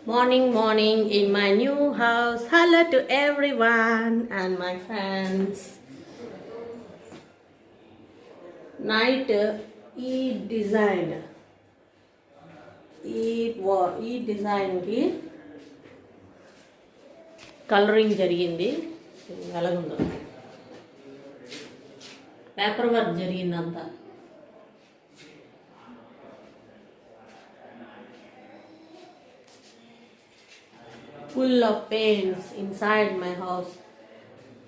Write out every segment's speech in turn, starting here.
Morning in my new house. Hello to everyone and my friends. Night ఈ design ఈ డిజైన్కి colouring జరిగింది. ఎలాగుందో పేపర్ వర్క్ జరిగిందంతా. Full of paints inside my house.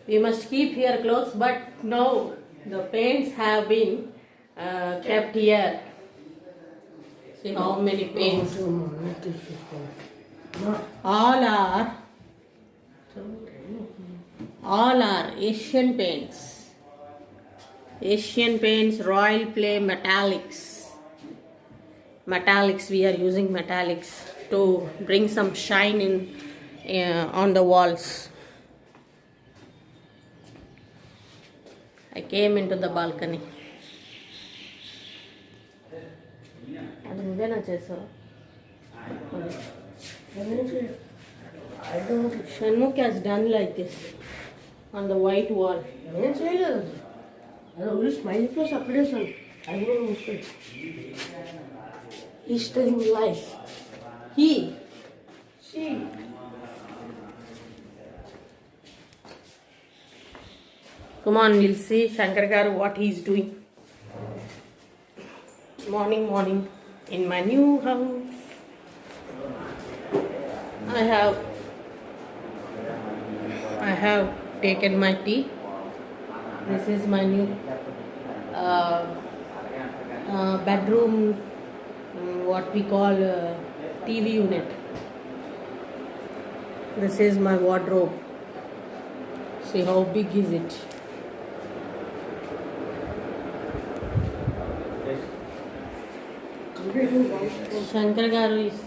We must keep here clothes, but no, the paints have been kept here. See how many paints. All are Asian paints. Asian paints, Royal Play metallics. We are using metallics to bring some shine in on the walls. I came into the balcony. అది నువ్వేనా చేసావు? Shanmukh has done like this on the white wall. నేను చేయలేదు. అది only smile face అప్పుడే sir. అది కూడా ముస్లిం. He's telling lies. She. Come on, we'll see Shankar Garu what he's doing. Morning in my new house. I have taken my tea. This is my new bedroom, what we call TV unit. This is my wardrobe. See how big is it? Shankar Garu is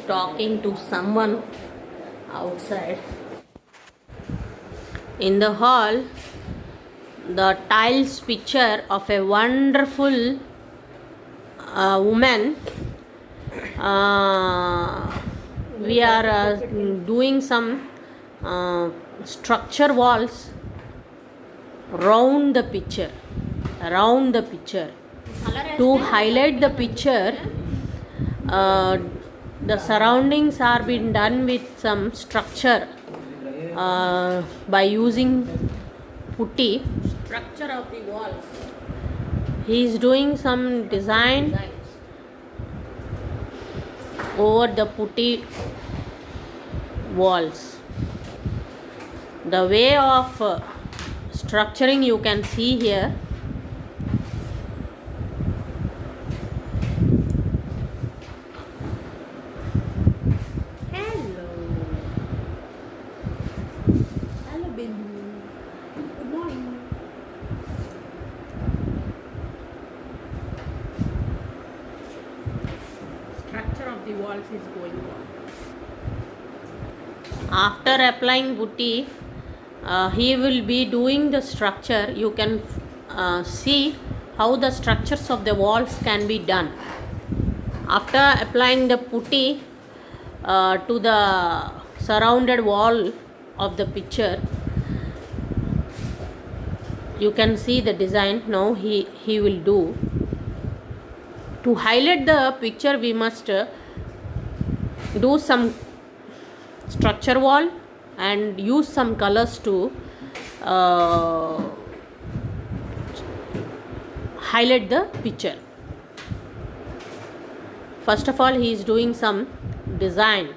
talking to someone outside. In the hall, the tiles picture of a wonderful woman. We are doing some structure walls around the picture. To highlight the picture, the surroundings are being done with some structure by using putty. Structure of the walls. He is doing some design over the putty walls. The way of structuring you can see here. Hello baby. Good morning. Structure of the walls is going on. After applying putty, he will be doing the structure. You can see how the structures of the walls can be done. After applying the putty to the surrounded wall of the picture, you can see the design. Now he will do. To highlight the picture, we must do some structure wall and use some colors to highlight the picture. First of all, he is doing some design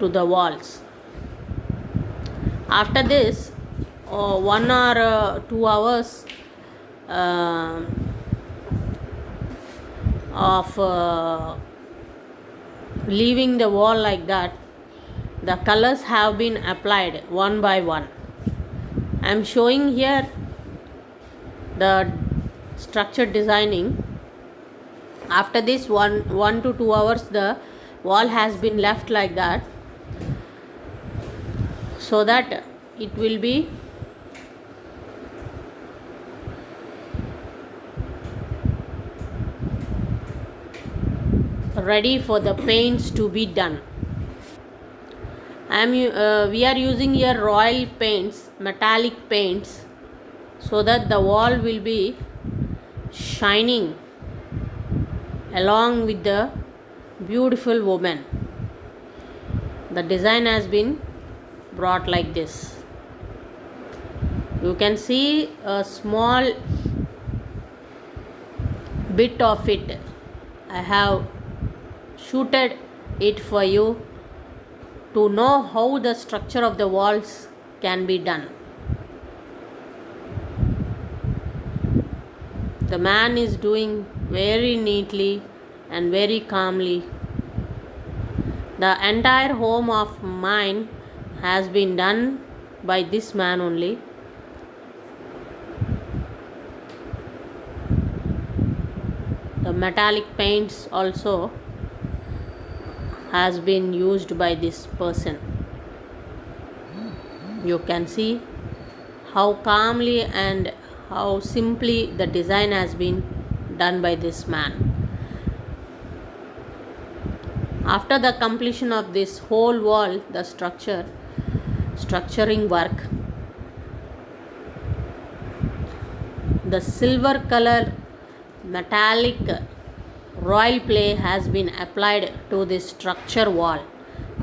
to the walls. After this, 1 or 2 hours of leaving the wall like that, the colors have been applied one by one. I am showing here the structure designing. After this 1 to 2 hours, the wall has been left like that, so that it will be ready for the paints to be done. We are using here royal paints, metallic paints, so that the wall will be shining along with the beautiful woman. The design has been brought like this. You can see a small bit of it. I have shooted it for you to know how the structure of the walls can be done. The man is doing very neatly and very calmly. The entire home of mine has been done by this man only. The metallic paints also has been used by this person. You can see how calmly and how simply the design has been done by this man. After the completion of this whole wall, the structuring work, the silver color metallic royal clay has been applied to this structure wall.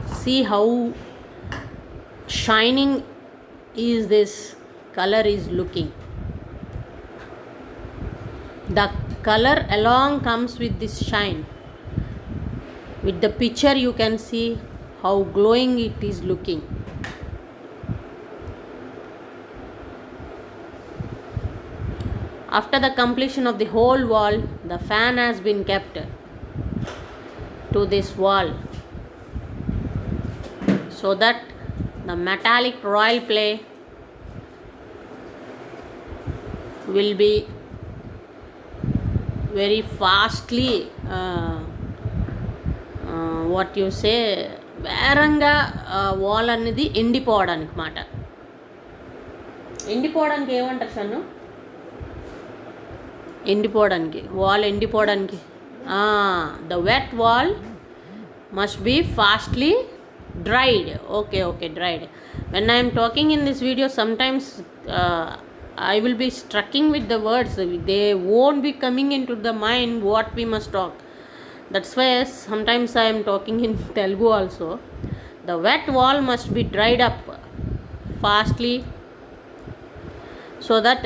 See how shining is this color is looking. The color along comes with this shine. With the picture you can see how glowing it is looking. After the completion of the whole wall, the fan has been kept to this wall so that the metallic royal clay will be very fastly what you say వేరంగా wall అనేది ఎండిపోవడానికి మాట. ఎండిపోవడానికి ఏమంటారు సన్ను? ఎండిపోవడానికి wall ఎండిపోవడానికి the wet wall must be fastly dried. Okay, dried. When I am talking in this video, sometimes I will be struggling with the words. They won't be coming into the mind what we must talk. That's why sometimes I am talking in Telugu also. The wet wall must be dried up fastly so that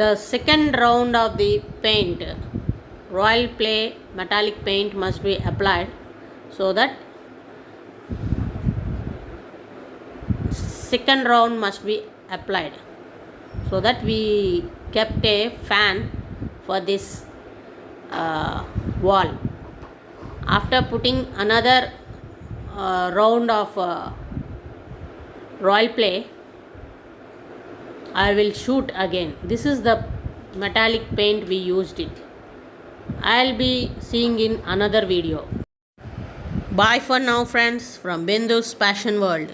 the second round of the paint, royal clay metallic paint, must be applied so that second round must be applied so that we kept a fan for this wall. After putting another round of royal clay, I will shoot again. This is the metallic paint we used it. I'll be seeing in another video. Bye for now, friends, from Bindu's Passion World.